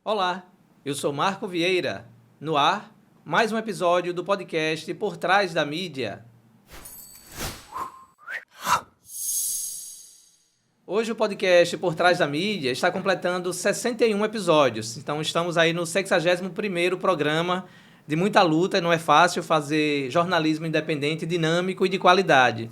Olá, eu sou Marco Vieira. No ar, mais um episódio do podcast Por Trás da Mídia. Hoje o podcast Por Trás da Mídia está completando 61 episódios. Então estamos aí no 61º programa de muita luta. Não é fácil fazer jornalismo independente, dinâmico e de qualidade.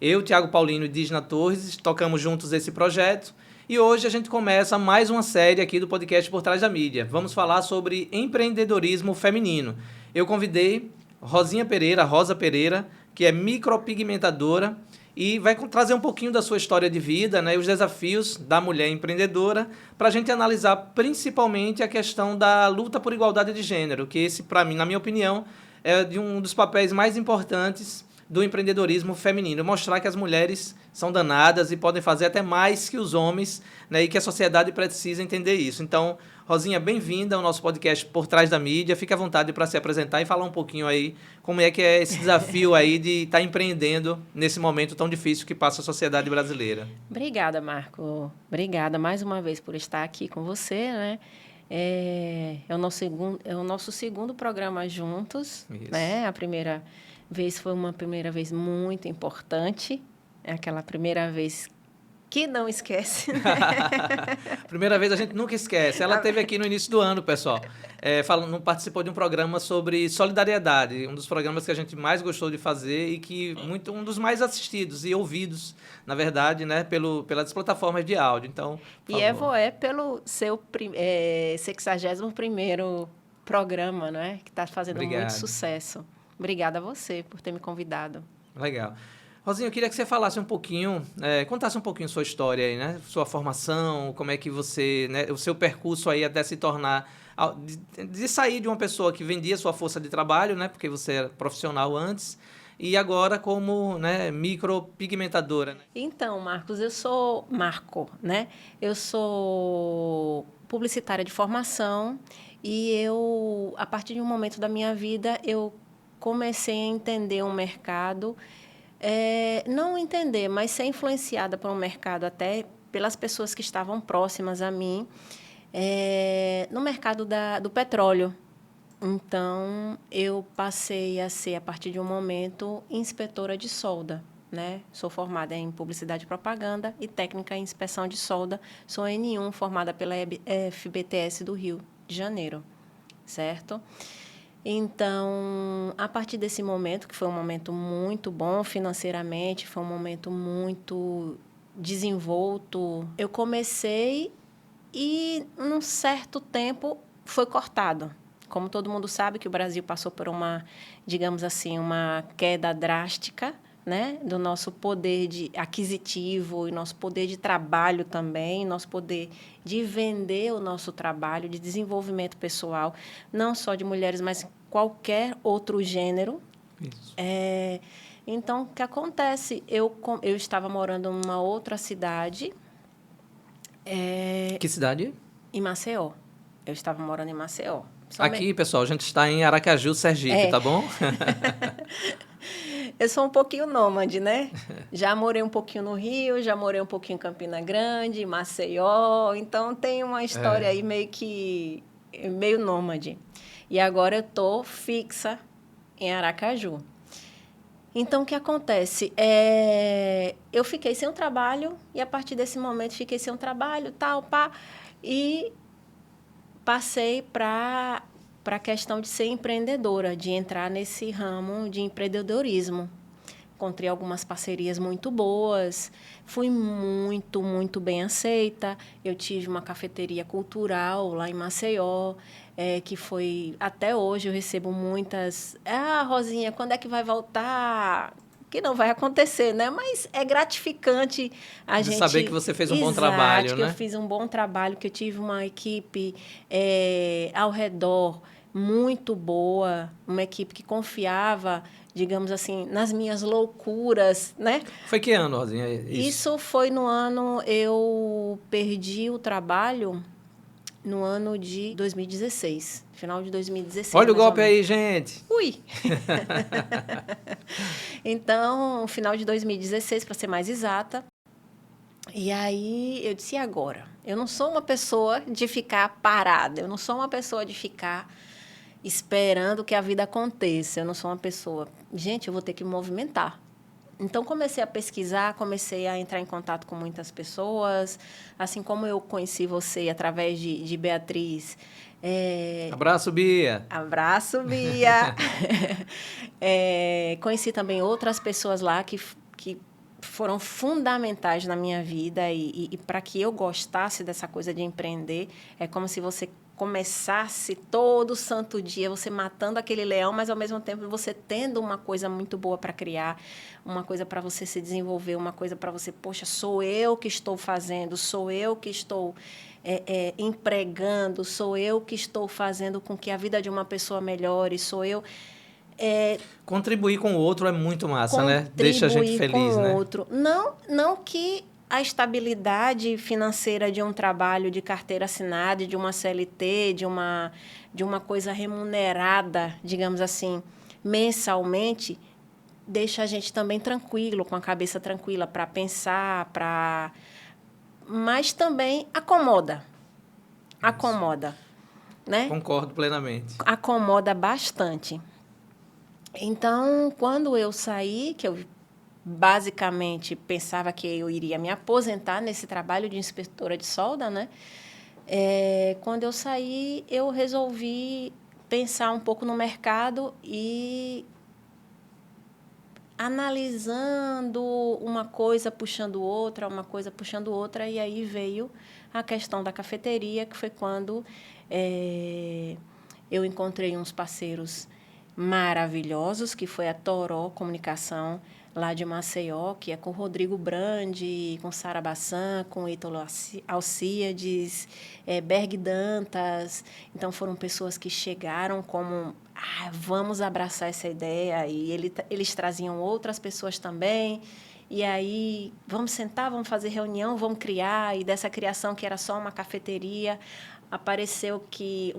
Eu, Thiago Paulino e Dígina Torres, tocamos juntos esse projeto. E hoje a gente começa mais uma série aqui do podcast Por Trás da Mídia. Vamos falar sobre empreendedorismo feminino. Eu convidei Rosa Pereira, que é micropigmentadora, e vai trazer um pouquinho da sua história de vida, né, e os desafios da mulher empreendedora, para a gente analisar principalmente a questão da luta por igualdade de gênero, que esse, para mim, na minha opinião, é de um dos papéis mais importantes do empreendedorismo feminino, mostrar que as mulheres são danadas e podem fazer até mais que os homens, né, e que a sociedade precisa entender isso. Então, Rosinha, bem-vinda ao nosso podcast Por Trás da Mídia. Fique à vontade para se apresentar e falar um pouquinho aí como é que é esse desafio aí de estar empreendendo nesse momento tão difícil que passa a sociedade brasileira. Obrigada, Marco. Obrigada mais uma vez por estar aqui com você, né? É o nosso segundo programa juntos, Isso. né? A primeira vez foi uma primeira vez muito importante, é aquela primeira vez que não esquece, né? Primeira vez a gente nunca esquece. Ela esteve aqui no início do ano, pessoal. Participou de um programa sobre solidariedade, um dos programas que a gente mais gostou de fazer e que um dos mais assistidos e ouvidos, na verdade, né, pelas plataformas de áudio. Então, por E favor. é pelo seu 61º programa, né? Que está fazendo Obrigado. muito sucesso. Obrigada a você por ter me convidado. Legal. Rosinha, eu queria que você falasse um pouquinho, contasse um pouquinho sua história aí, né? Sua formação, como é que você, né, o seu percurso aí até se tornar, de sair de uma pessoa que vendia sua força de trabalho, né? Porque você era profissional antes, e agora como, né, micropigmentadora. Né? Então, Marcos, né? Eu sou publicitária de formação e a partir de um momento da minha vida, eu comecei a entender o mercado, não entender, mas ser influenciada por um mercado até pelas pessoas que estavam próximas a mim, no mercado do petróleo. Então, eu passei a ser, a partir de um momento, inspetora de solda, né? Sou formada em Publicidade e Propaganda e Técnica em Inspeção de Solda. Sou N1, formada pela FBTS do Rio de Janeiro, certo? Então, a partir desse momento, que foi um momento muito bom financeiramente, foi um momento muito desenvolto, eu comecei e, num certo tempo, foi cortado. Como todo mundo sabe que o Brasil passou por digamos assim, uma queda drástica, né, do nosso poder aquisitivo e nosso poder de trabalho também, nosso poder de vender o nosso trabalho, de desenvolvimento pessoal, não só de mulheres, mas qualquer outro gênero. Isso. Então, o que acontece? Eu estava morando em uma outra cidade. Que cidade? Em Maceió. Eu estava morando em Maceió. Aqui, pessoal, a gente está em Aracaju, Sergipe, tá bom? Eu sou um pouquinho nômade, né? Já morei um pouquinho no Rio, já morei um pouquinho em Campina Grande, Maceió. Então, tem uma história aí meio nômade. E agora eu estou fixa em Aracaju. Então, o que acontece? Eu fiquei sem um trabalho e, a partir desse momento, fiquei sem um trabalho, e passei para a questão de ser empreendedora, de entrar nesse ramo de empreendedorismo. Encontrei algumas parcerias muito boas, fui muito, muito bem aceita. Eu tive uma cafeteria cultural lá em Maceió, que foi... Até hoje eu recebo muitas... Rosinha, quando é que vai voltar? Que não vai acontecer, né? Mas é gratificante a gente... saber que você fez um bom trabalho, que né? eu fiz um bom trabalho, que eu tive uma equipe ao redor muito boa, uma equipe que confiava, digamos assim, nas minhas loucuras, né? Foi que ano, Rosinha? Isso foi no ano... Eu perdi o trabalho no ano de 2016, final de 2016. Olha o golpe aí, gente! Ui! Então, final de 2016, para ser mais exata, E aí eu disse, e agora? Eu não sou uma pessoa de ficar parada, eu não sou uma pessoa de ficar esperando que a vida aconteça, eu não sou uma pessoa... Gente, eu vou ter que me movimentar. Então, comecei a pesquisar, comecei a entrar em contato com muitas pessoas, assim como eu conheci você através de Beatriz. Abraço, Bia! Abraço, Bia! Conheci também outras pessoas lá que foram fundamentais na minha vida e para que eu gostasse dessa coisa de empreender. É como se você começasse todo santo dia, você matando aquele leão, mas, ao mesmo tempo, você tendo uma coisa muito boa para criar, uma coisa para você se desenvolver, uma coisa para você, poxa, sou eu que estou fazendo, sou eu que estou empregando, sou eu que estou fazendo com que a vida de uma pessoa melhore, sou eu... Contribuir com o outro é muito massa, né? Deixa a gente feliz, com né? O outro. Não que a estabilidade financeira de um trabalho de carteira assinada, de uma CLT, de uma coisa remunerada, digamos assim, mensalmente, deixa a gente também tranquilo, com a cabeça tranquila para pensar, mas também acomoda. Acomoda, né? Concordo plenamente. Acomoda bastante. Então, quando eu saí, que eu basicamente pensava que eu iria me aposentar nesse trabalho de inspetora de solda, né? Quando eu saí, eu resolvi pensar um pouco no mercado e analisando uma coisa puxando outra, uma coisa puxando outra, e aí veio a questão da cafeteria, que foi quando eu encontrei uns parceiros maravilhosos, que foi a Toró Comunicação, lá de Maceió, que é com o Rodrigo Brandi, com Sara Bassan, com Ítalo Alcíades, Berg Dantas. Então, foram pessoas que chegaram como, vamos abraçar essa ideia. E eles traziam outras pessoas também. E aí, vamos sentar, vamos fazer reunião, vamos criar. E dessa criação, que era só uma cafeteria, apareceu que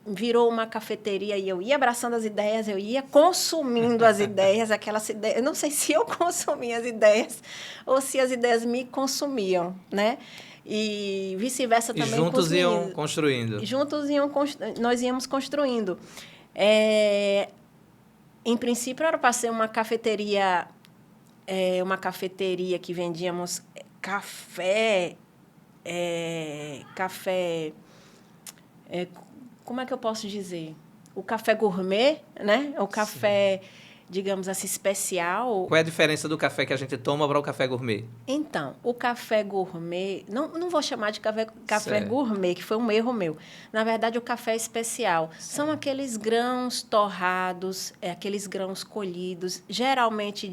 virou uma cafeteria, e eu ia abraçando as ideias, eu ia consumindo as ideias, aquelas ideias. Eu não sei se eu consumia as ideias ou se as ideias me consumiam, né? E vice-versa também. E juntos iam construindo. Nós íamos construindo. Em princípio, era para ser uma cafeteria que vendíamos café, como é que eu posso dizer? O café gourmet, né? O café, digamos assim, especial. Qual é a diferença do café que a gente toma para o café gourmet? Então, o café gourmet, não vou chamar de café gourmet, que foi um erro meu. Na verdade, o café especial são aqueles grãos torrados, aqueles grãos colhidos, geralmente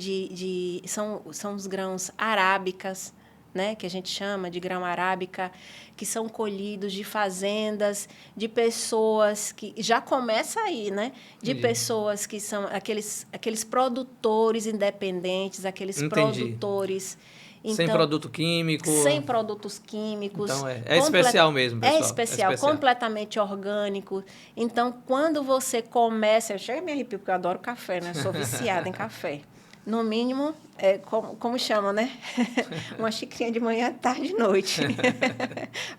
são os grãos arábicas, né, que a gente chama de grão arábica, que são colhidos de fazendas, de pessoas que... Já começa aí, né? De pessoas que são aqueles produtores independentes, aqueles produtores... Então, sem produto químico. Sem produtos químicos. Então, é especial mesmo, pessoal. É especial, completamente orgânico. Então, quando você começa... Eu chego a me arrepio, porque eu adoro café, né? Eu sou viciada em café. No mínimo, como chama, né? Uma xicrinha de manhã, tarde e noite.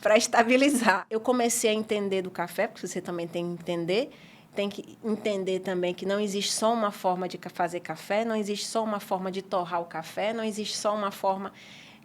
Para estabilizar. Eu comecei a entender do café, porque você também tem que entender. Tem que entender também que não existe só uma forma de fazer café, não existe só uma forma de torrar o café, não existe só uma forma...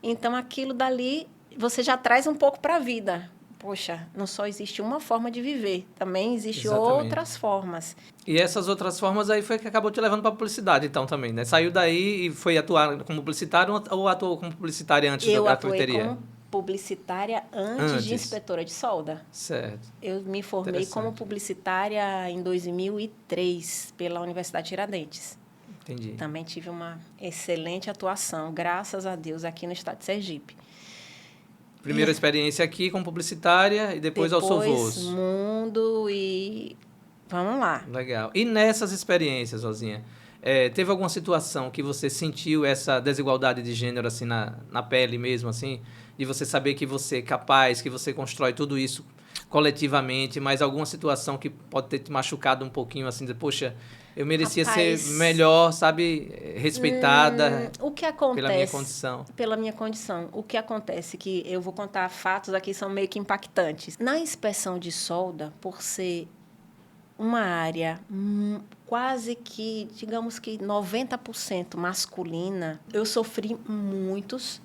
Então, aquilo dali, você já traz um pouco para a vida. Poxa, não só existe uma forma de viver, também existem outras formas. E essas outras formas aí foi que acabou te levando para a publicidade, então, também, né? Saiu daí e foi atuar como publicitário ou atuou como publicitária antes da cafeteria? Eu atuei como publicitária antes de inspetora de solda. Certo. Eu me formei como publicitária em 2003 pela Universidade Tiradentes. Entendi. Também tive uma excelente atuação, graças a Deus, aqui no estado de Sergipe. Primeira experiência aqui como publicitária e depois ao Sovoso. Mundo e... Vamos lá. Legal. E nessas experiências, Rosinha, teve alguma situação que você sentiu essa desigualdade de gênero assim na pele mesmo, assim? De você saber que você é capaz, que você constrói tudo isso coletivamente, mas alguma situação que pode ter te machucado um pouquinho, assim, de, poxa, eu merecia Rapaz, ser melhor, sabe, respeitada o que acontece, pela minha condição. Pela minha condição. O que acontece, que eu vou contar fatos aqui, são meio que impactantes. Na inspeção de solda, por ser uma área quase que, digamos que 90% masculina, eu sofri muitos,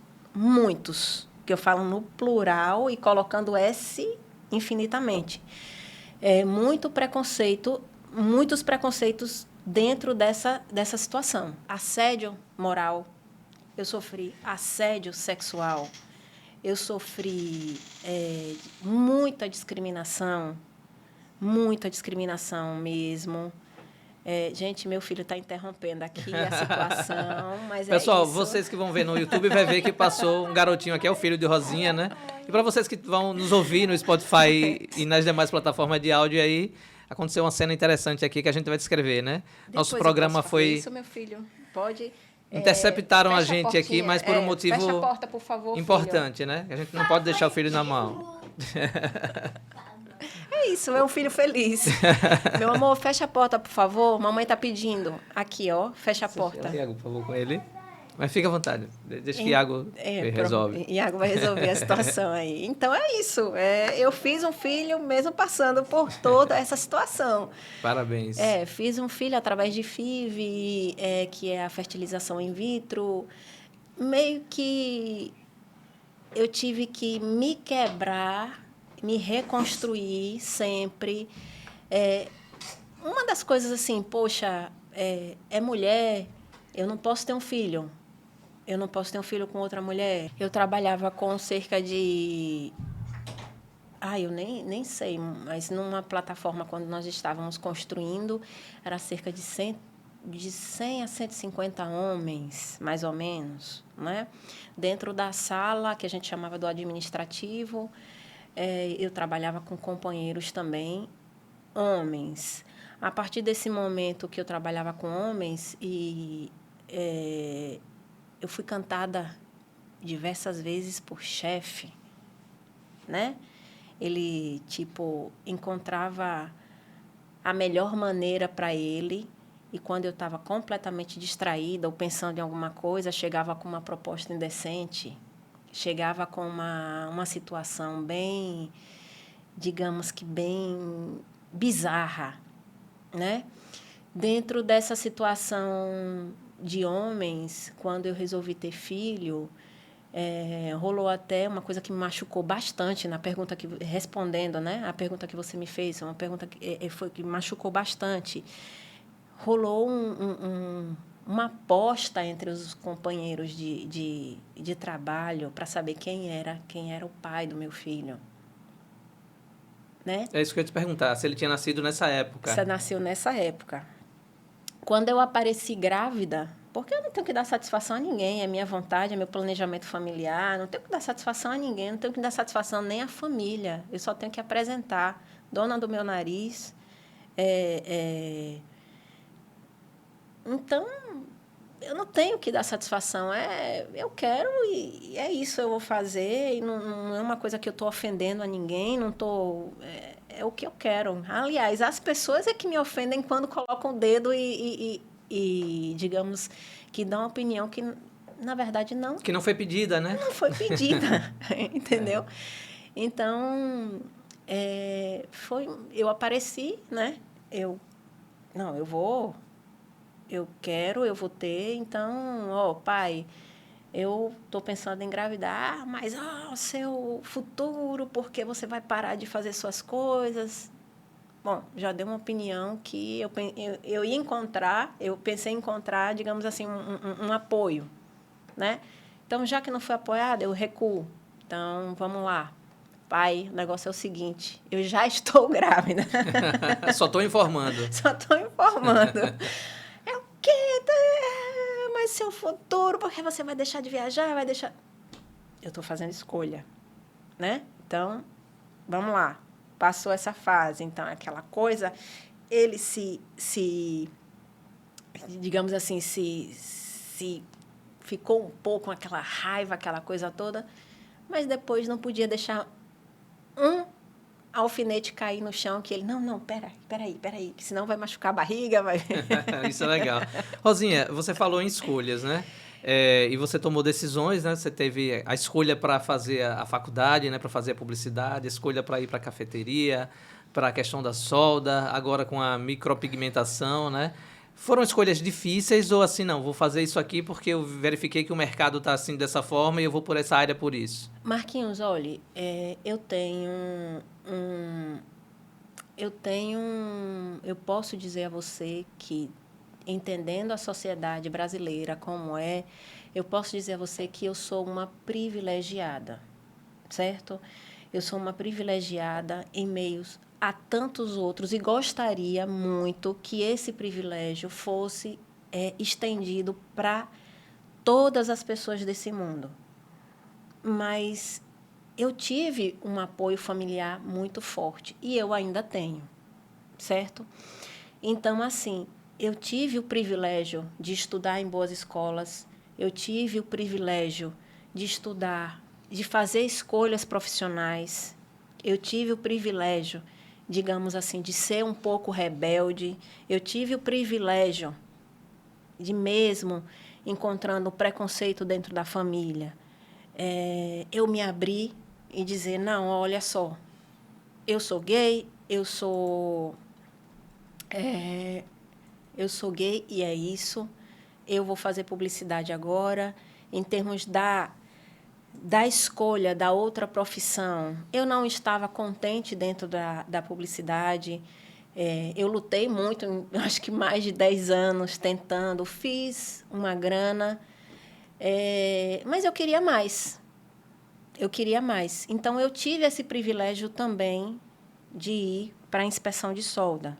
que eu falo no plural e colocando S infinitamente. Muitos preconceitos dentro dessa situação. Assédio moral, eu sofri assédio sexual, eu sofri muita discriminação mesmo. Gente, meu filho está interrompendo aqui a situação, mas Pessoal, isso. vocês que vão ver no YouTube vai ver que passou um garotinho aqui, é o filho de Rosinha, né? E para vocês que vão nos ouvir no Spotify e nas demais plataformas de áudio aí, aconteceu uma cena interessante aqui que a gente vai descrever, né? Depois Nosso programa foi... Isso, meu filho. Pode... Interceptaram a gente aqui, mas por um motivo fecha a porta, por favor, importante, né? A gente não pode deixar o filho na mão. É isso, é um filho feliz. Meu amor, fecha a porta, por favor. Mamãe tá pedindo. Aqui, ó, fecha a porta. Iago, por favor, com ele. Mas fica à vontade. Deixa que Iago resolve. Iago vai resolver a situação aí. Então, é isso. Eu fiz um filho mesmo passando por toda essa situação. Parabéns. Fiz um filho através de FIV, que é a fertilização in vitro. Meio que eu tive que me quebrar, me reconstruir sempre. Uma das coisas assim, poxa, é mulher, eu não posso ter um filho. Eu não posso ter um filho com outra mulher. Eu trabalhava com cerca de... eu nem sei, mas numa plataforma, quando nós estávamos construindo, era cerca de 100 a 150 homens, mais ou menos, né? Dentro da sala, que a gente chamava do administrativo, eu trabalhava com companheiros também, homens. A partir desse momento que eu trabalhava com homens, eu fui cantada diversas vezes por chefe, né? Ele, encontrava a melhor maneira para ele, e quando eu estava completamente distraída ou pensando em alguma coisa, chegava com uma proposta indecente, chegava com uma situação bem, digamos que bem bizarra, né? Dentro dessa situação de homens, quando eu resolvi ter filho, rolou até uma coisa que me machucou bastante na pergunta respondendo, né? A pergunta que você me fez, uma pergunta que me machucou bastante. Rolou uma aposta entre os companheiros de trabalho para saber quem era o pai do meu filho. Né? É isso que eu ia te perguntar, se ele tinha nascido nessa época. Você nasceu nessa época. Quando eu apareci grávida, porque eu não tenho que dar satisfação a ninguém, é minha vontade, é meu planejamento familiar, não tenho que dar satisfação a ninguém, não tenho que dar satisfação nem à família, eu só tenho que apresentar, dona do meu nariz. Então, eu não tenho que dar satisfação, eu quero e é isso, eu vou fazer, e não é uma coisa que eu estou ofendendo a ninguém, não estou... É o que eu quero. Aliás, as pessoas é que me ofendem quando colocam o dedo e digamos, que dão uma opinião que, na verdade, não... Que não foi pedida, né? Não foi pedida, entendeu? Então, eu apareci, né? Eu quero, eu vou ter, então, pai... Eu estou pensando em engravidar, mas o seu futuro, porque você vai parar de fazer suas coisas. Bom, já dei uma opinião que eu ia encontrar, eu pensei em encontrar, digamos assim, um apoio, né? Então, já que não foi apoiada, eu recuo. Então, vamos lá. Pai, o negócio é o seguinte, eu já estou grávida. Só estou informando. Só estou informando. É o quê? Mas seu futuro, porque você vai deixar de viajar, vai deixar... Eu estou fazendo escolha, né? Então, vamos lá. Passou essa fase, então, aquela coisa, ele digamos assim, se ficou um pouco com aquela raiva, aquela coisa toda, mas depois não podia deixar alfinete cair no chão, que ele, não, peraí, que senão vai machucar a barriga, vai... Isso é legal. Rosinha, você falou em escolhas, né? E você tomou decisões, né? Você teve a escolha para fazer a faculdade, né? Para fazer a publicidade, a escolha para ir para a cafeteria, para a questão da solda, agora com a micropigmentação, né? Foram escolhas difíceis ou assim, não, vou fazer isso aqui porque eu verifiquei que o mercado está assim dessa forma e eu vou por essa área por isso? Marquinhos, olha, eu posso dizer a você que, entendendo a sociedade brasileira como é, eu posso dizer a você que eu sou uma privilegiada, certo? Eu sou uma privilegiada em meio a tantos outros e gostaria muito que esse privilégio fosse estendido para todas as pessoas desse mundo. Mas eu tive um apoio familiar muito forte e eu ainda tenho, certo? Então, assim, eu tive o privilégio de estudar em boas escolas, eu tive o privilégio de estudar, de fazer escolhas profissionais, eu tive o privilégio, digamos assim, de ser um pouco rebelde, eu tive o privilégio de mesmo encontrando preconceito dentro da família, eu me abri e dizer, não, olha só, eu sou gay, eu sou gay e é isso, eu vou fazer publicidade agora. Em termos da escolha da outra profissão, eu não estava contente dentro da publicidade. Eu lutei muito, acho que mais de 10 anos tentando, fiz uma grana, mas eu queria mais. Então, eu tive esse privilégio também de ir para a inspeção de solda.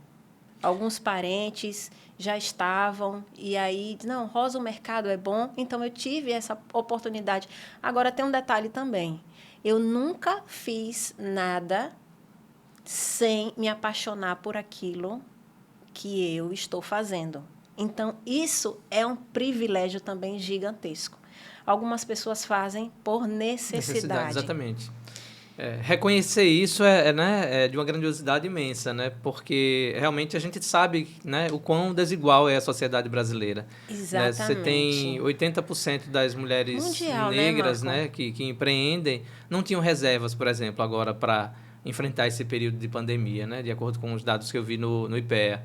Alguns parentes já estavam, e aí, não, Rosa, o mercado é bom, então eu tive essa oportunidade. Agora, tem um detalhe também. Eu nunca fiz nada sem me apaixonar por aquilo que eu estou fazendo. Então, isso é um privilégio também gigantesco. Algumas pessoas fazem por necessidade. Exatamente. Reconhecer isso né, é de uma grandiosidade imensa, né? Porque realmente a gente sabe, né, o quão desigual é a sociedade brasileira. Exatamente. Né? Você tem 80% das mulheres mundial, negras, né, né, que empreendem, não tinham reservas, por exemplo, agora para enfrentar esse período de pandemia, né? De acordo com os dados que eu vi no IPEA.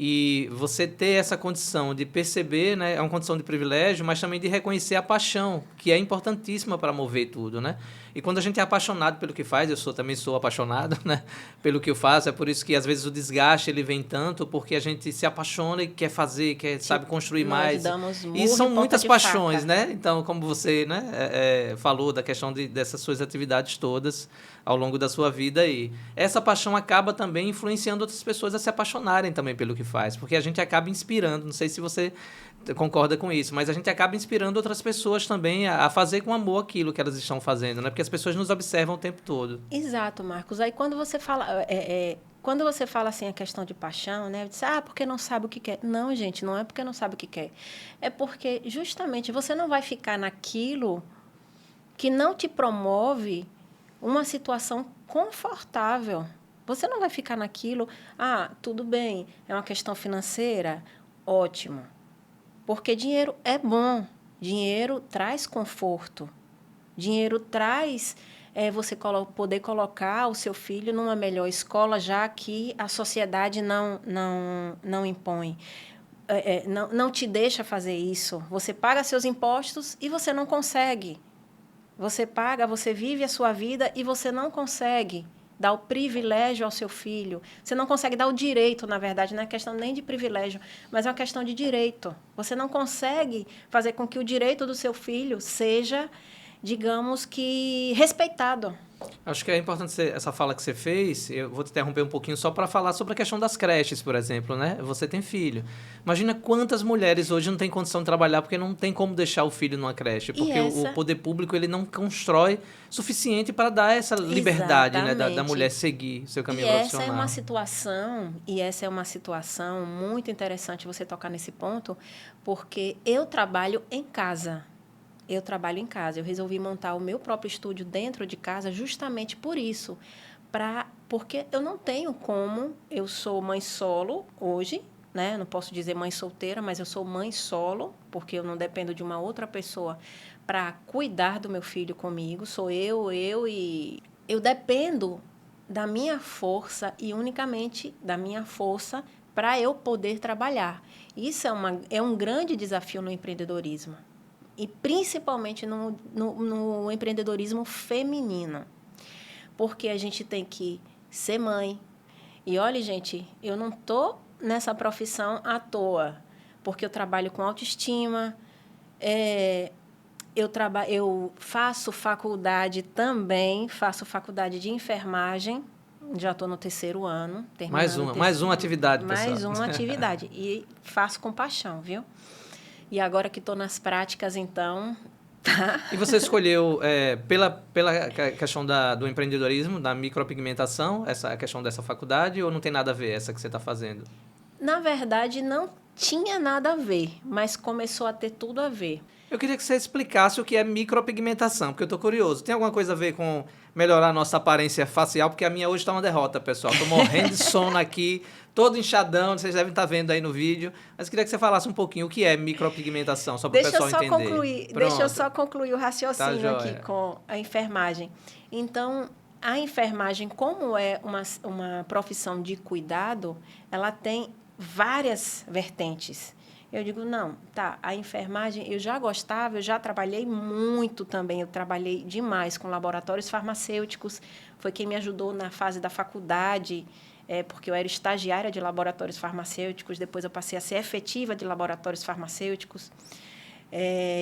E você ter essa condição de perceber, né, é uma condição de privilégio, mas também de reconhecer a paixão, que é importantíssima para mover tudo, né? E quando a gente é apaixonado pelo que faz, também sou apaixonado, né, pelo que eu faço, é por isso que às vezes o desgaste ele vem tanto, porque a gente se apaixona e quer fazer, sabe, construir mais. E são muitas paixões, né? Então, como você, né, falou da questão dessas suas atividades todas ao longo da sua vida aí. Essa paixão acaba também influenciando outras pessoas a se apaixonarem também pelo que faz, porque a gente acaba inspirando, não sei se você concorda com isso, mas a gente acaba inspirando outras pessoas também a fazer com amor aquilo que elas estão fazendo, né? Porque as pessoas nos observam o tempo todo. Exato, Marcos. Aí quando você fala, assim a questão de paixão, né? Eu disse, porque não sabe o que quer. Não, gente, não é porque não sabe o que quer. É porque justamente você não vai ficar naquilo que não te promove uma situação confortável. Você não vai ficar naquilo, tudo bem, é uma questão financeira, ótimo. Porque dinheiro é bom, dinheiro traz conforto, dinheiro traz você poder colocar o seu filho numa melhor escola, já que a sociedade não impõe. Não te deixa fazer isso. Você paga seus impostos e você não consegue. Você vive a sua vida e você não consegue dar o privilégio ao seu filho. Você não consegue dar o direito, na verdade, não é questão nem de privilégio, mas é uma questão de direito. Você não consegue fazer com que o direito do seu filho seja, digamos que, respeitado. Acho que é importante essa fala que você fez, eu vou te interromper um pouquinho só para falar sobre a questão das creches, por exemplo, né? Você tem filho. Imagina quantas mulheres hoje não têm condição de trabalhar porque não tem como deixar o filho numa creche, porque o poder público ele não constrói suficiente para dar essa liberdade, né, da mulher seguir seu caminho profissional. Essa é uma situação muito interessante você tocar nesse ponto, porque eu trabalho em casa. Eu resolvi montar o meu próprio estúdio dentro de casa justamente por isso, para Porque eu não tenho como, eu sou mãe solo hoje, né? Não posso dizer mãe solteira, mas eu sou mãe solo, porque eu não dependo de uma outra pessoa para cuidar do meu filho comigo. Sou eu e eu dependo da minha força e unicamente da minha força para eu poder trabalhar. Isso é um grande desafio no empreendedorismo, e principalmente no empreendedorismo feminino, porque a gente tem que ser mãe. E olha, gente, eu não estou nessa profissão à toa, porque eu trabalho com autoestima, eu faço faculdade também, faço faculdade de enfermagem, já estou no 3º ano, terminando Mais uma atividade, pessoal. Mais uma atividade, e faço com paixão, viu? E agora que estou nas práticas, então... E você escolheu pela questão do empreendedorismo, da micropigmentação, a questão dessa faculdade, ou não tem nada a ver essa que você está fazendo? Na verdade, não tinha nada a ver, mas começou a ter tudo a ver. Eu queria que você explicasse o que é micropigmentação, porque eu estou curioso. Tem alguma coisa a ver com melhorar a nossa aparência facial? Porque a minha hoje está uma derrota, pessoal. Estou morrendo de sono aqui, todo inchadão, vocês devem estar vendo aí no vídeo. Mas queria que você falasse um pouquinho o que é micropigmentação, só para o pessoal entender. Deixa eu só concluir o raciocínio Tá, aqui com a enfermagem. Então, a enfermagem, como é uma profissão de cuidado, ela tem várias vertentes. Eu digo, não, tá, a enfermagem, eu já gostava, eu já trabalhei muito também, eu trabalhei demais com laboratórios farmacêuticos, foi quem me ajudou na fase da faculdade, porque eu era estagiária de laboratórios farmacêuticos, depois eu passei a ser efetiva de laboratórios farmacêuticos,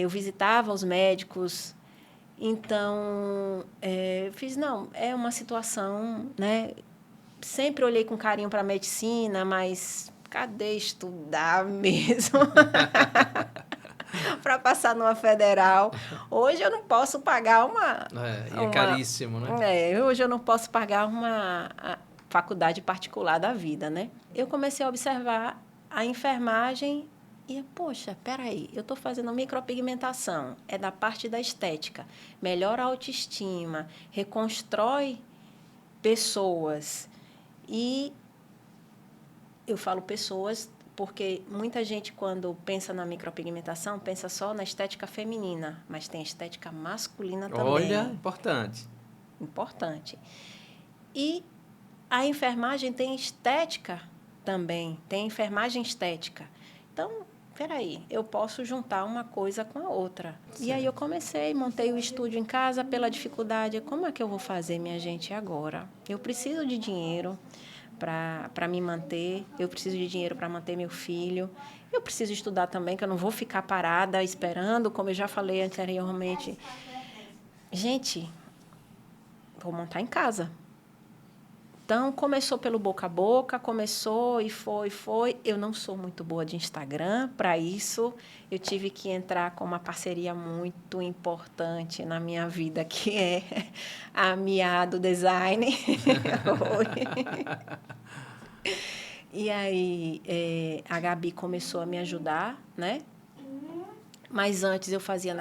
eu visitava os médicos, então, é uma situação, né? Sempre olhei com carinho para a medicina, mas cadê estudar mesmo? Para passar numa federal. Hoje eu não posso pagar é caríssimo, né? Hoje eu não posso pagar uma faculdade particular da vida, né? Eu comecei a observar a enfermagem e, poxa, peraí, eu estou fazendo micropigmentação, é da parte da estética, melhora a autoestima, reconstrói pessoas. E eu falo pessoas porque muita gente, quando pensa na micropigmentação, pensa só na estética feminina, mas tem estética masculina também. Olha, importante. Importante. E a enfermagem tem estética também, tem enfermagem estética. Então, peraí, eu posso juntar uma coisa com a outra. Sim. E aí eu montei o estúdio em casa pela dificuldade. Como é que eu vou fazer, minha gente, agora? Eu preciso de dinheiro para me manter, eu preciso de dinheiro para manter meu filho, eu preciso estudar também, que eu não vou ficar parada esperando, como eu já falei anteriormente. Gente, vou montar em casa. Então, começou pelo boca a boca, começou e foi. Eu não sou muito boa de Instagram, para isso eu tive que entrar com uma parceria muito importante na minha vida, que é a Miado Design. E aí, a Gabi começou a me ajudar, né? Mas antes eu fazia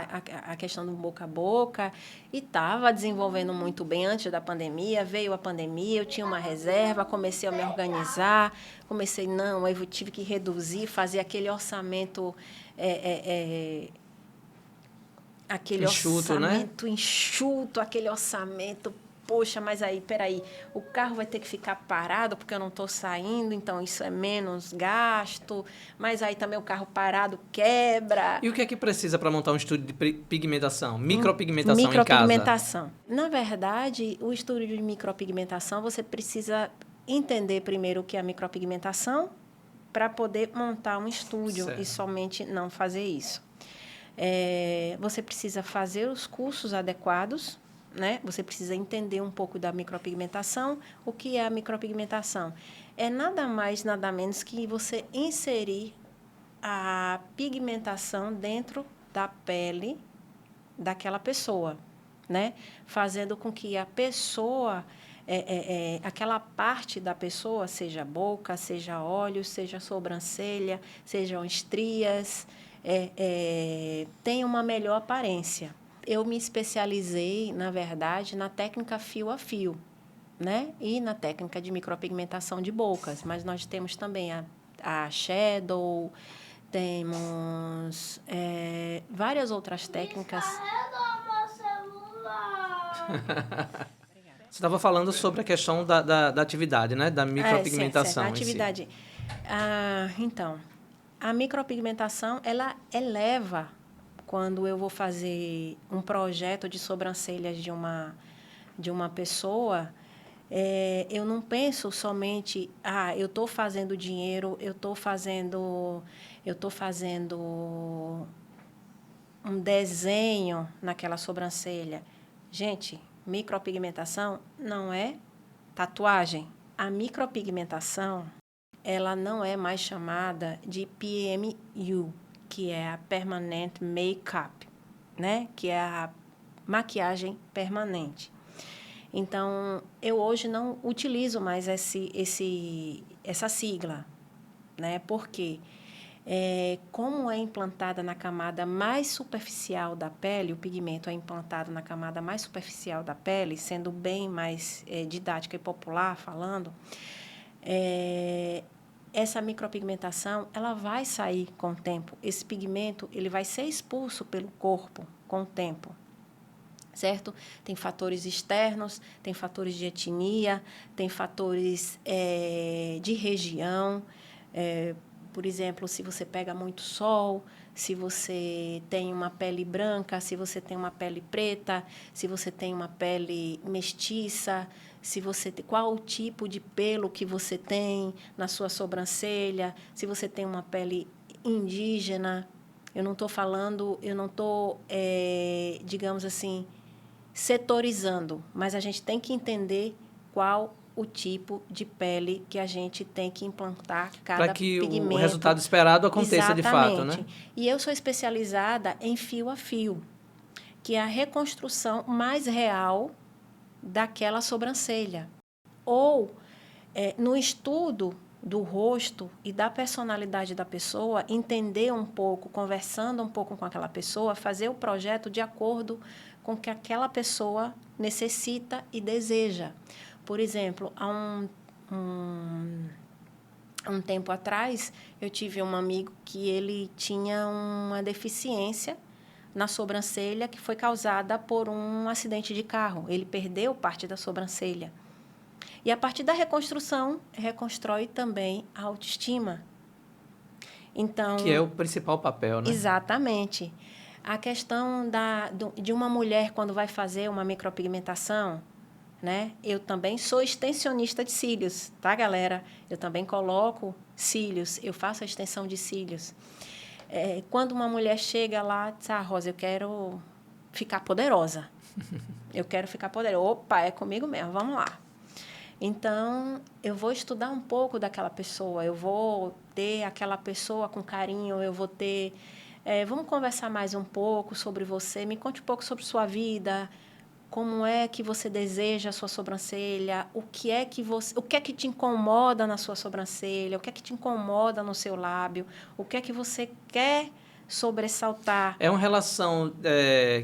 a questão do boca a boca e estava desenvolvendo muito bem antes da pandemia. Veio a pandemia, eu tinha uma reserva, comecei a me organizar. Eu tive que reduzir, fazer aquele orçamento... aquele enxuto, orçamento, né? Enxuto, aquele orçamento... Poxa, mas aí, peraí, o carro vai ter que ficar parado porque eu não estou saindo, então isso é menos gasto, mas aí também o carro parado quebra. E o que é que precisa para montar um estúdio de pigmentação? Micropigmentação em casa? Micropigmentação. Na verdade, o estúdio de micropigmentação, você precisa entender primeiro o que é a micropigmentação para poder montar um estúdio e somente não fazer isso. Você precisa fazer os cursos adequados, né? Você precisa entender um pouco da micropigmentação. O que é a micropigmentação? É nada mais, nada menos que você inserir a pigmentação dentro da pele daquela pessoa, né? Fazendo com que a pessoa, aquela parte da pessoa, seja boca, seja olhos, seja sobrancelha, sejam estrias, tenha uma melhor aparência. Eu me especializei, na verdade, na técnica fio a fio, né? E na técnica de micropigmentação de bocas. Mas nós temos também a shadow, temos várias outras técnicas. Você estava falando sobre a questão da atividade, né? Da micropigmentação A em si. atividade. Então, a micropigmentação, ela eleva, quando eu vou fazer um projeto de sobrancelhas de uma pessoa, eu não penso somente, eu estou fazendo dinheiro, eu estou fazendo um desenho naquela sobrancelha. Gente, micropigmentação não é tatuagem. A micropigmentação, ela não é mais chamada de PMU, que é a Permanent Makeup, né? Que é a maquiagem permanente. Então, eu hoje não utilizo mais essa sigla, né? Porque como é implantada na camada mais superficial da pele, o pigmento é implantado na camada mais superficial da pele, sendo bem mais didática e popular falando, essa micropigmentação, ela vai sair com o tempo. Esse pigmento, ele vai ser expulso pelo corpo com o tempo. Certo? Tem fatores externos, tem fatores de etnia, tem fatores de região. Por exemplo, se você pega muito sol, se você tem uma pele branca, se você tem uma pele preta, se você tem uma pele mestiça, qual o tipo de pelo que você tem na sua sobrancelha, se você tem uma pele indígena. Eu não estou, digamos assim, setorizando, mas a gente tem que entender qual o tipo de pele que a gente tem que implantar cada pigmento. Para que o resultado esperado aconteça. Exatamente. De fato, né? E eu sou especializada em fio a fio, que é a reconstrução mais real daquela sobrancelha. Ou, no estudo do rosto e da personalidade da pessoa, entender um pouco, conversando um pouco com aquela pessoa, fazer o projeto de acordo com o que aquela pessoa necessita e deseja. Por exemplo, há um tempo atrás, eu tive um amigo que ele tinha uma deficiência na sobrancelha que foi causada por um acidente de carro. Ele perdeu parte da sobrancelha. E a partir da reconstrução, reconstrói também a autoestima. Então, que é o principal papel, né? Exatamente. A questão de uma mulher quando vai fazer uma micropigmentação, né? Eu também sou extensionista de cílios, tá, galera? Eu também coloco cílios, eu faço a extensão de cílios. Quando uma mulher chega lá, diz, Rosa, eu quero ficar poderosa. Eu quero ficar poderosa. Opa, é comigo mesmo, vamos lá. Então, eu vou estudar um pouco daquela pessoa, eu vou ter aquela pessoa com carinho, eu vou ter... vamos conversar mais um pouco sobre você, me conte um pouco sobre sua vida, como é que você deseja a sua sobrancelha, o que é que te incomoda na sua sobrancelha, o que é que te incomoda no seu lábio, o que é que você quer sobressaltar. É uma relação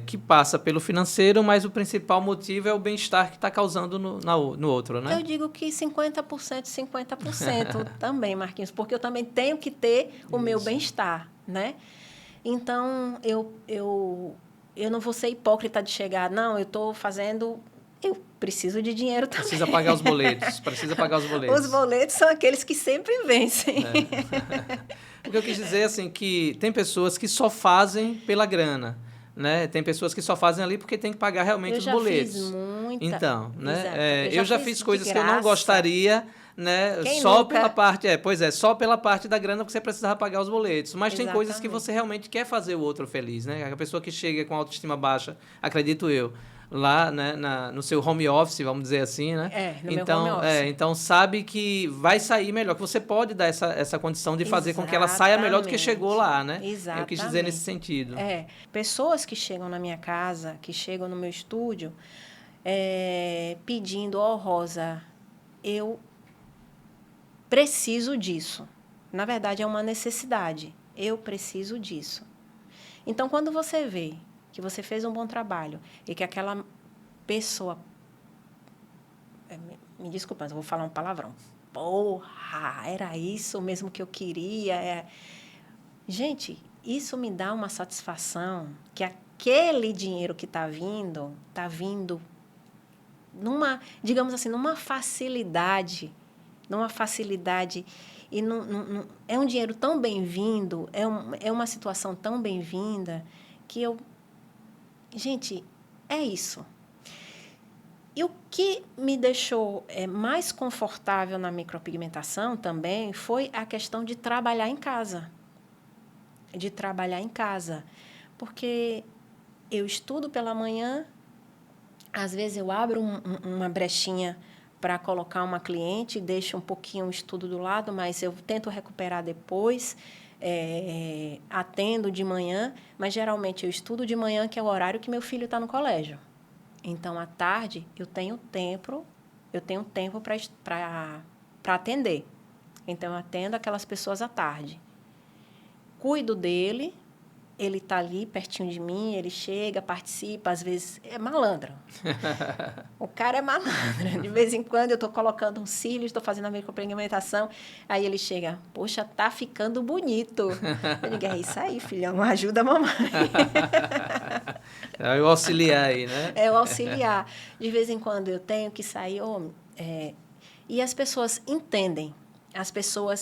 que passa pelo financeiro, mas o principal motivo é o bem-estar que está causando no outro, né? Eu digo que 50%, 50% também, Marquinhos, porque eu também tenho que ter o meu bem-estar, né? Então, eu não vou ser hipócrita de chegar, não, eu estou fazendo... Eu preciso de dinheiro também. Precisa pagar os boletos, Os boletos são aqueles que sempre vencem. O que eu quis dizer, assim, que tem pessoas que só fazem pela grana, né? Tem pessoas que só fazem ali porque tem que pagar realmente os boletos. Eu já fiz muita... Então, né? Exato. Eu já fiz coisas que eu não gostaria, né? Quem só nunca? pela parte... só pela parte da grana porque você precisava pagar os boletos. Mas Exatamente. Tem coisas que você realmente quer fazer o outro feliz, né? A pessoa que chega com autoestima baixa, acredito eu, lá, né, no seu home office, vamos dizer assim, né? No meu home office. Então sabe que vai sair melhor, que você pode dar essa condição de fazer com que ela saia melhor do que chegou lá, né? Exatamente. Eu quis dizer nesse sentido. Pessoas que chegam na minha casa, que chegam no meu estúdio, pedindo, Rosa, eu preciso disso. Na verdade, é uma necessidade. Eu preciso disso. Então, quando você vê que você fez um bom trabalho e que aquela pessoa Me desculpa, mas eu vou falar um palavrão. Porra, era isso mesmo que eu queria. Gente, isso me dá uma satisfação que aquele dinheiro que está vindo digamos assim, numa facilidade, e é um dinheiro tão bem-vindo, é uma situação tão bem-vinda, que gente, é isso. E o que me deixou mais confortável na micropigmentação também foi a questão de trabalhar em casa. Porque eu estudo pela manhã, às vezes eu abro uma brechinha para colocar uma cliente, deixo um pouquinho o estudo do lado, mas eu tento recuperar depois, atendo de manhã, mas geralmente eu estudo de manhã, que é o horário que meu filho está no colégio. Então, à tarde, eu tenho tempo para atender. Então, eu atendo aquelas pessoas à tarde. Cuido dele, ele está ali pertinho de mim, ele chega, participa, às vezes é malandro. O cara é malandro. De vez em quando eu estou colocando um cílio, estou fazendo a micropigmentação, aí ele chega, poxa, tá ficando bonito. Eu digo, é isso aí, filhão, ajuda a mamãe. É o auxiliar aí, né? É o auxiliar. De vez em quando eu tenho que sair, e as pessoas entendem.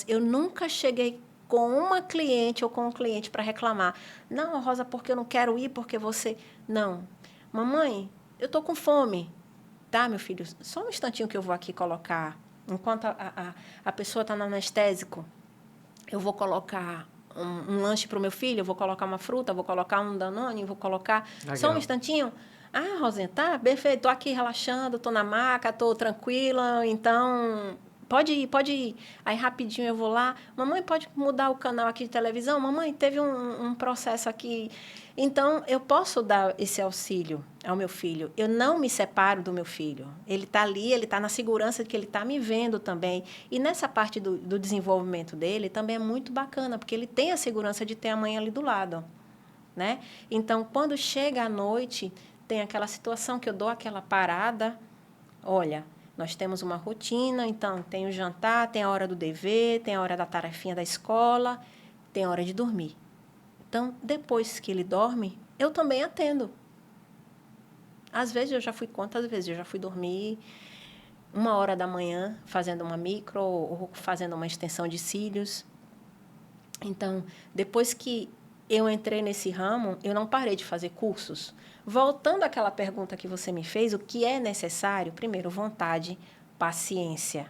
Eu nunca cheguei com uma cliente ou com um cliente para reclamar. Não, Rosa, porque eu não quero ir, porque você... Não. Mamãe, eu estou com fome. Tá, meu filho? Só um instantinho que eu vou aqui colocar. Enquanto a pessoa está no anestésico, eu vou colocar um lanche para o meu filho, eu vou colocar uma fruta, vou colocar um Danone, vou colocar... Legal. Só um instantinho. Ah, Rosinha, tá? Perfeito. Estou aqui relaxando, estou na maca, estou tranquila, então... Pode ir. Aí, rapidinho, eu vou lá. Mamãe, pode mudar o canal aqui de televisão? Mamãe, teve um processo aqui. Então, eu posso dar esse auxílio ao meu filho. Eu não me separo do meu filho. Ele está ali, ele está na segurança de que ele está me vendo também. E nessa parte do desenvolvimento dele também é muito bacana, porque ele tem a segurança de ter a mãe ali do lado, né? Então, quando chega à noite, tem aquela situação que eu dou aquela parada. Olha... Nós temos uma rotina, então tem o jantar, tem a hora do dever, tem a hora da tarefinha da escola, tem a hora de dormir. Então, depois que ele dorme, eu também atendo. Às vezes quantas vezes eu já fui dormir 1h da manhã, fazendo uma micro ou fazendo uma extensão de cílios. Então, depois que eu entrei nesse ramo, eu não parei de fazer cursos. Voltando àquela pergunta que você me fez, o que é necessário? Primeiro, vontade, paciência.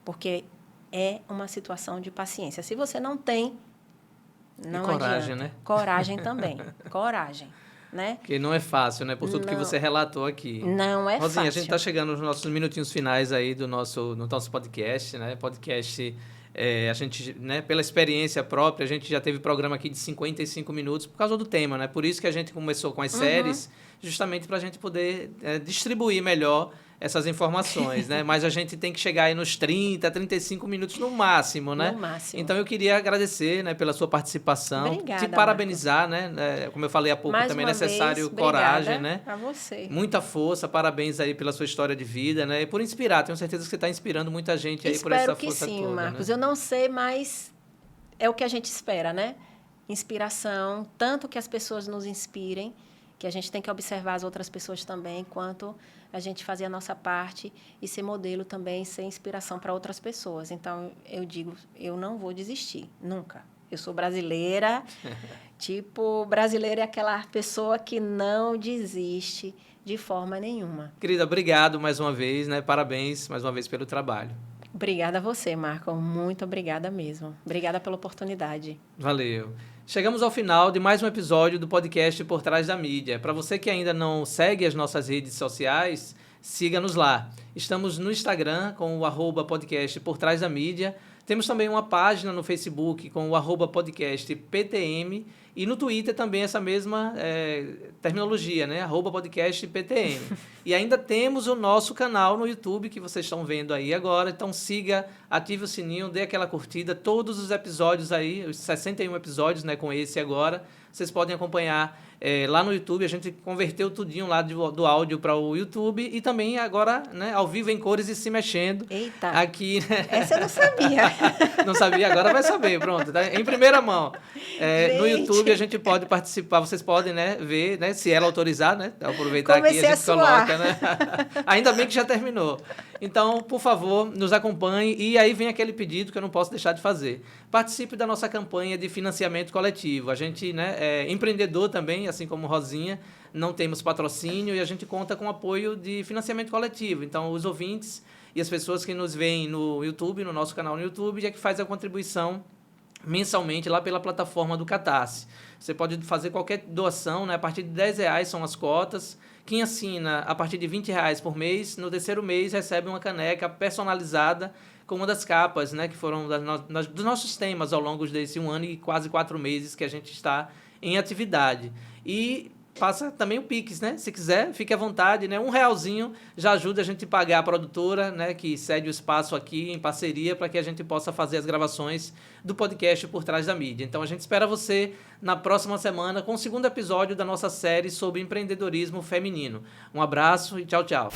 Porque é uma situação de paciência. Se você não tem, não adianta. Coragem, né? Coragem também. Coragem, né? Porque não é fácil, né? Por tudo que você relatou aqui. Não é Rosinha, fácil. A gente está chegando nos nossos minutinhos finais aí do nosso podcast, né? Podcast... a gente, né, pela experiência própria, a gente já teve programa aqui de 55 minutos por causa do tema, né? Por isso que a gente começou com as séries, justamente para a gente poder distribuir melhor essas informações, né? Mas a gente tem que chegar aí nos 30, 35 minutos no máximo, né? No máximo. Então, eu queria agradecer, né, pela sua participação. Obrigada, te parabenizar, Marcos. Né? Como eu falei há pouco, Mais também é uma necessário vez, coragem, né? A você. Muita força, parabéns aí pela sua história de vida, né? E por inspirar, tenho certeza que você está inspirando muita gente aí por essa força toda. Espero que sim, Marcos. Né? Eu não sei, mas é o que a gente espera, né? Inspiração, tanto que as pessoas nos inspirem, que a gente tem que observar as outras pessoas também, quanto a gente fazer a nossa parte e ser modelo também, ser inspiração para outras pessoas. Então, eu digo, eu não vou desistir, nunca. Eu sou brasileira, brasileira é aquela pessoa que não desiste de forma nenhuma. Querida, obrigado mais uma vez, né? Parabéns mais uma vez pelo trabalho. Obrigada a você, Marco. Muito obrigada mesmo. Obrigada pela oportunidade. Valeu. Chegamos ao final de mais um episódio do podcast Por Trás da Mídia. Para você que ainda não segue as nossas redes sociais, siga-nos lá. Estamos no Instagram com o @podcast Por Trás da Mídia. Temos também uma página no Facebook com o @podcastptm e no Twitter também essa mesma terminologia, né? @podcastptm. E ainda temos o nosso canal no YouTube que vocês estão vendo aí agora. Então siga, ative o sininho, dê aquela curtida. Todos os episódios aí, os 61 episódios, né, com esse agora, vocês podem acompanhar lá no YouTube. A gente converteu tudinho lá do áudio para o YouTube e também agora, né, ao vivo em cores e se mexendo. Eita, aqui, né? essa eu não sabia. Não sabia? Agora vai saber, pronto. Tá? Em primeira mão. No YouTube a gente pode participar, vocês podem, né, ver, né, se ela autorizar, né? Aproveitar Comecei aqui a gente coloca, né? suar. Ainda bem que já terminou. Então, por favor, nos acompanhe. E aí vem aquele pedido que eu não posso deixar de fazer. Participe da nossa campanha de financiamento coletivo. A gente, né, é empreendedor também, assim como Rosinha, não temos patrocínio e a gente conta com apoio de financiamento coletivo. Então, os ouvintes e as pessoas que nos veem no YouTube, no nosso canal no YouTube, é que faz a contribuição mensalmente lá pela plataforma do Catarse. Você pode fazer qualquer doação, né? A partir de R$10 são as cotas. Quem assina a partir de R$20 por mês, no terceiro mês recebe uma caneca personalizada com uma das capas, né? Que foram dos nossos temas ao longo desse 1 ano e quase 4 meses que a gente está em atividade. E passa também o Pix, né? Se quiser, fique à vontade, né? R$1 já ajuda a gente a pagar a produtora, né? Que cede o espaço aqui em parceria para que a gente possa fazer as gravações do podcast Por Trás da Mídia. Então, a gente espera você na próxima semana com o 2º episódio da nossa série sobre empreendedorismo feminino. Um abraço e tchau, tchau.